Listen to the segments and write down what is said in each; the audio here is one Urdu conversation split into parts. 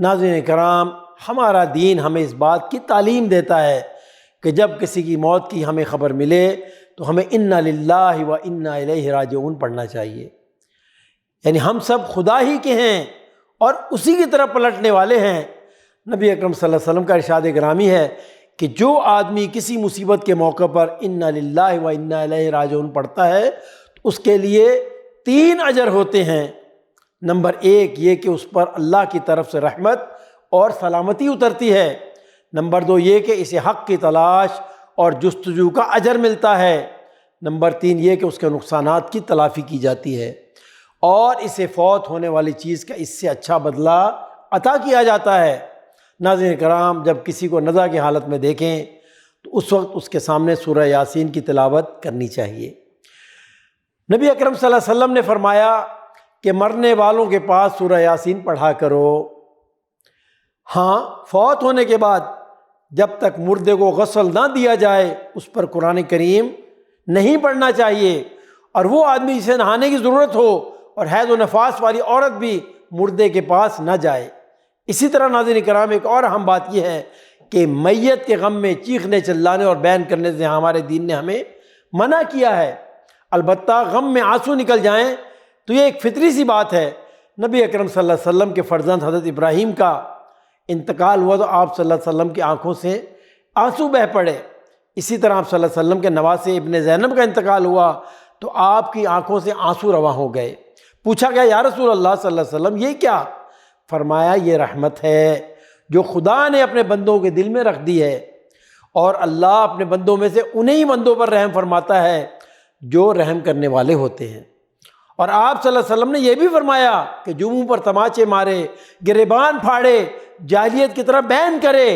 ناظرین کرام، ہمارا دین ہمیں اس بات کی تعلیم دیتا ہے کہ جب کسی کی موت کی ہمیں خبر ملے تو ہمیں انا للہ و انا الیہ راجعون پڑھنا چاہیے۔ یعنی ہم سب خدا ہی کے ہیں اور اسی کی طرف پلٹنے والے ہیں۔ نبی اکرم صلی اللہ علیہ وسلم کا ارشاد گرامی ہے کہ جو آدمی کسی مصیبت کے موقع پر انا للہ و انا الیہ راجعون پڑھتا ہے تو اس کے لیے 3 اجر ہوتے ہیں۔ نمبر 1 یہ کہ اس پر اللہ کی طرف سے رحمت اور سلامتی اترتی ہے۔ نمبر 2 یہ کہ اسے حق کی تلاش اور جستجو کا اجر ملتا ہے۔ نمبر 3 یہ کہ اس کے نقصانات کی تلافی کی جاتی ہے اور اسے فوت ہونے والی چیز کا اس سے اچھا بدلہ عطا کیا جاتا ہے۔ ناظرین کرام، جب کسی کو نزع کی حالت میں دیکھیں تو اس وقت اس کے سامنے سورہ یاسین کی تلاوت کرنی چاہیے۔ نبی اکرم صلی اللہ علیہ وسلم نے فرمایا کہ مرنے والوں کے پاس سورہ یاسین پڑھا کرو۔ ہاں، فوت ہونے کے بعد جب تک مردے کو غسل نہ دیا جائے اس پر قرآن کریم نہیں پڑھنا چاہیے، اور وہ آدمی جسے نہانے کی ضرورت ہو اور حیض و نفاس والی عورت بھی مردے کے پاس نہ جائے۔ اسی طرح ناظرین کرام، ایک اور اہم بات یہ ہے کہ میت کے غم میں چیخنے چلانے اور بیان کرنے سے ہمارے دین نے ہمیں منع کیا ہے۔ البتہ غم میں آنسو نکل جائیں تو یہ ایک فطری سی بات ہے۔ نبی اکرم صلی اللہ علیہ وسلم کے فرزند حضرت ابراہیم کا انتقال ہوا تو آپ صلی اللہ علیہ وسلم کی آنکھوں سے آنسو بہہ پڑے۔ اسی طرح آپ صلی اللہ علیہ وسلم کے نواسے ابن زینب کا انتقال ہوا تو آپ کی آنکھوں سے آنسو رواں ہو گئے۔ پوچھا گیا یا رسول اللہ صلی اللہ علیہ وسلم یہ کیا؟ فرمایا یہ رحمت ہے جو خدا نے اپنے بندوں کے دل میں رکھ دی ہے، اور اللہ اپنے بندوں میں سے انہی بندوں پر رحم فرماتا ہے جو رحم کرنے والے ہوتے ہیں۔ اور آپ صلی اللہ علیہ وسلم نے یہ بھی فرمایا کہ جو منہ پر تماچے مارے، گریبان پھاڑے، جاہلیت کی طرح بیان کرے،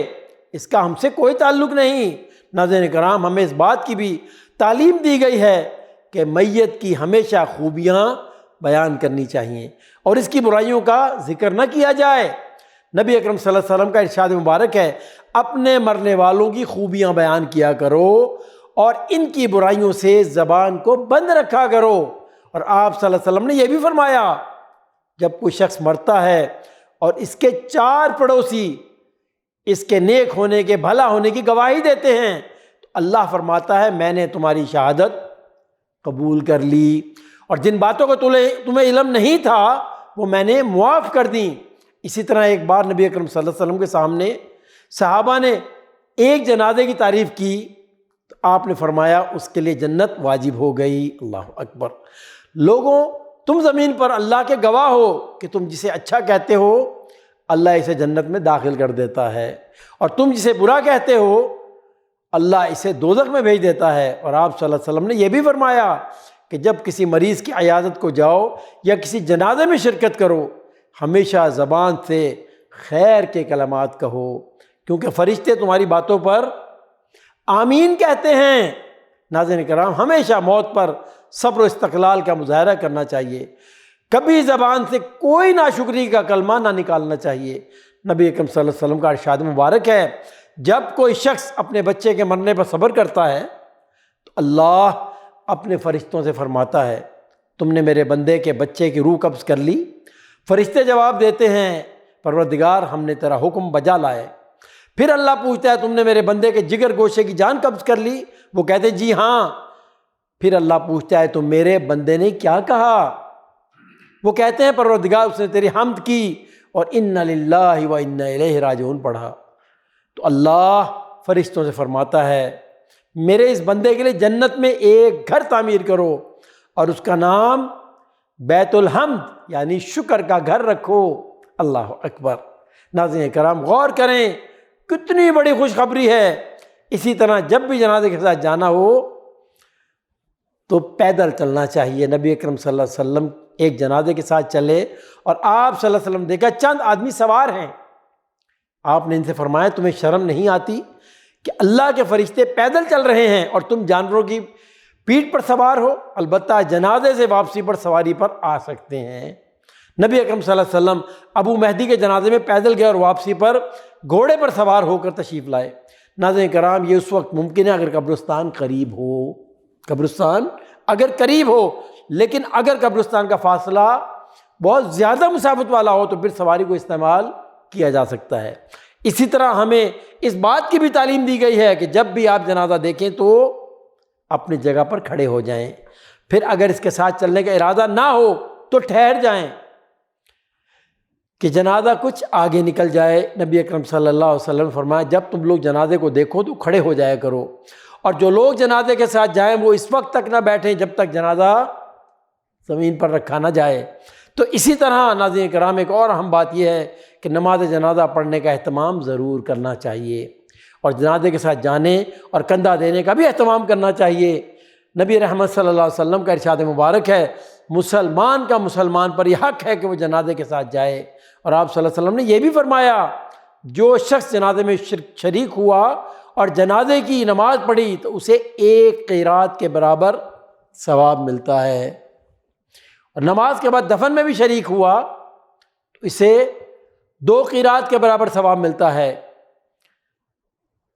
اس کا ہم سے کوئی تعلق نہیں۔ ناظرین کرام، ہمیں اس بات کی بھی تعلیم دی گئی ہے کہ میت کی ہمیشہ خوبیاں بیان کرنی چاہیے اور اس کی برائیوں کا ذکر نہ کیا جائے۔ نبی اکرم صلی اللہ علیہ وسلم کا ارشاد مبارک ہے، اپنے مرنے والوں کی خوبیاں بیان کیا کرو اور ان کی برائیوں سے زبان کو بند رکھا کرو۔ اور آپ صلی اللہ علیہ وسلم نے یہ بھی فرمایا، جب کوئی شخص مرتا ہے اور اس کے 4 پڑوسی اس کے نیک ہونے کے، بھلا ہونے کی گواہی دیتے ہیں تو اللہ فرماتا ہے میں نے تمہاری شہادت قبول کر لی، اور جن باتوں کا تمہیں علم نہیں تھا وہ میں نے معاف کر دیں۔ اسی طرح ایک بار نبی اکرم صلی اللہ علیہ وسلم کے سامنے صحابہ نے ایک جنازے کی تعریف کی تو آپ نے فرمایا اس کے لیے جنت واجب ہو گئی۔ اللہ اکبر۔ لوگوں، تم زمین پر اللہ کے گواہ ہو کہ تم جسے اچھا کہتے ہو اللہ اسے جنت میں داخل کر دیتا ہے، اور تم جسے برا کہتے ہو اللہ اسے دوزخ میں بھیج دیتا ہے۔ اور آپ صلی اللہ علیہ وسلم نے یہ بھی فرمایا کہ جب کسی مریض کی عیادت کو جاؤ یا کسی جنازے میں شرکت کرو ہمیشہ زبان سے خیر کے کلمات کہو، کیونکہ فرشتے تمہاری باتوں پر آمین کہتے ہیں۔ ناظرین کرام، ہمیشہ موت پر صبر و استقلال کا مظاہرہ کرنا چاہیے، کبھی زبان سے کوئی ناشکری کا کلمہ نہ نکالنا چاہیے۔ نبی اکرم صلی اللہ علیہ وسلم کا ارشاد مبارک ہے، جب کوئی شخص اپنے بچے کے مرنے پر صبر کرتا ہے تو اللہ اپنے فرشتوں سے فرماتا ہے تم نے میرے بندے کے بچے کی روح قبض کر لی؟ فرشتے جواب دیتے ہیں پروردگار ہم نے تیرا حکم بجا لائے۔ پھر اللہ پوچھتا ہے تم نے میرے بندے کے جگر گوشے کی جان قبض کر لی؟ وہ کہتے ہیں جی ہاں۔ پھر اللہ پوچھتا ہے تو میرے بندے نے کیا کہا؟ وہ کہتے ہیں پروردگار اس نے تیری حمد کی اور انا للہ و انا الیہ راجعون پڑھا۔ تو اللہ فرشتوں سے فرماتا ہے میرے اس بندے کے لیے جنت میں ایک گھر تعمیر کرو اور اس کا نام بیت الحمد یعنی شکر کا گھر رکھو۔ اللہ اکبر۔ ناظرین کرام، غور کریں کتنی بڑی خوشخبری ہے۔ اسی طرح جب بھی جنازے کے ساتھ جانا ہو تو پیدل چلنا چاہیے۔ نبی اکرم صلی اللہ علیہ وسلم ایک جنازے کے ساتھ چلے اور آپ صلی اللہ علیہ وسلم دیکھا چند آدمی سوار ہیں، آپ نے ان سے فرمایا تمہیں شرم نہیں آتی کہ اللہ کے فرشتے پیدل چل رہے ہیں اور تم جانوروں کی پیٹھ پر سوار ہو؟ البتہ جنازے سے واپسی پر سواری پر آ سکتے ہیں۔ نبی اکرم صلی اللہ علیہ وسلم ابو مہدی کے جنازے میں پیدل گئے اور واپسی پر گھوڑے پر سوار ہو کر تشریف لائے۔ ناظرین کرام، یہ اس وقت ممکن ہے اگر قبرستان قریب ہو، قبرستان اگر قریب ہو، لیکن اگر قبرستان کا فاصلہ بہت زیادہ مسافت والا ہو تو پھر سواری کو استعمال کیا جا سکتا ہے۔ اسی طرح ہمیں اس بات کی بھی تعلیم دی گئی ہے کہ جب بھی آپ جنازہ دیکھیں تو اپنی جگہ پر کھڑے ہو جائیں، پھر اگر اس کے ساتھ چلنے کا ارادہ نہ ہو تو ٹھہر جائیں کہ جنازہ کچھ آگے نکل جائے۔ نبی اکرم صلی اللہ علیہ وسلم نے فرمایا جب تم لوگ جنازے کو دیکھو تو کھڑے ہو جایا کرو، اور جو لوگ جنازے کے ساتھ جائیں وہ اس وقت تک نہ بیٹھیں جب تک جنازہ زمین پر رکھا نہ جائے۔ تو اسی طرح ناظرین کرام ایک اور اہم بات یہ ہے کہ نماز جنازہ پڑھنے کا اہتمام ضرور کرنا چاہیے، اور جنازے کے ساتھ جانے اور کندھا دینے کا بھی اہتمام کرنا چاہیے۔ نبی رحمت صلی اللہ علیہ وسلم کا ارشاد مبارک ہے مسلمان کا مسلمان پر یہ حق ہے کہ وہ جنازے کے ساتھ جائے، اور آپ صلی اللہ علیہ وسلم نے یہ بھی فرمایا جو شخص جنازے میں شریک ہوا اور جنازے کی نماز پڑھی تو اسے 1 قیرات کے برابر ثواب ملتا ہے، اور نماز کے بعد دفن میں بھی شریک ہوا تو اسے 2 قیرات کے برابر ثواب ملتا ہے۔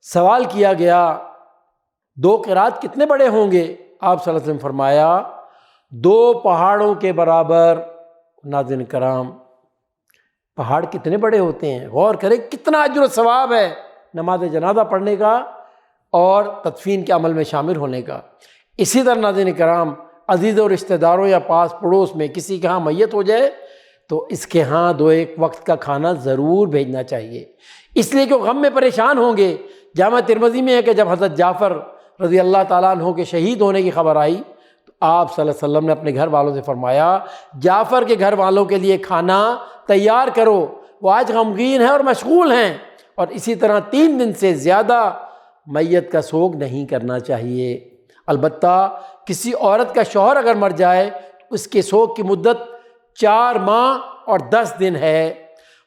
سوال کیا گیا 2 قیرات کتنے بڑے ہوں گے؟ آپ صلی اللہ علیہ وسلم فرمایا 2 پہاڑوں کے برابر۔ ناظرین کرام پہاڑ کتنے بڑے ہوتے ہیں، غور کریں کتنا اجر و ثواب ہے نماز جنازہ پڑھنے کا اور تدفین کے عمل میں شامل ہونے کا۔ اسی طرح ناظرین کرام عزیز و رشتہ داروں یا پاس پڑوس میں کسی کے ہاں میت ہو جائے تو اس کے ہاں 2 ایک وقت کا کھانا ضرور بھیجنا چاہیے، اس لیے کہ وہ غم میں پریشان ہوں گے۔ جامع ترمذی میں ہے کہ جب حضرت جعفر رضی اللہ تعالیٰ عنہ کے شہید ہونے کی خبر آئی تو آپ صلی اللہ علیہ وسلم نے اپنے گھر والوں سے فرمایا جعفر کے گھر والوں کے لیے کھانا تیار کرو، وہ آج غمگین ہیں اور مشغول ہیں، اور اسی طرح 3 دن سے زیادہ میت کا سوگ نہیں کرنا چاہیے۔ البتہ کسی عورت کا شوہر اگر مر جائے تو اس کے سوگ کی مدت 4 ماہ اور 10 دن ہے۔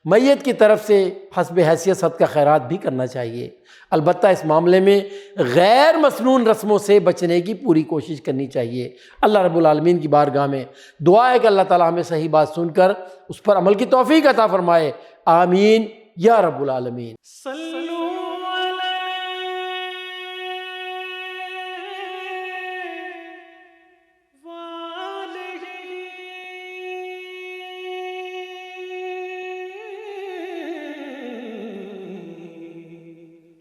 میت کی طرف سے حسب حیثیت صدقہ خیرات بھی کرنا چاہیے، البتہ اس معاملے میں غیر مسنون رسموں سے بچنے کی پوری کوشش کرنی چاہیے۔ اللہ رب العالمین کی بارگاہ میں دعا ہے کہ اللہ تعالیٰ ہمیں صحیح بات سن کر اس پر عمل کی توفیق عطا فرمائے، آمین یا رب العالمین۔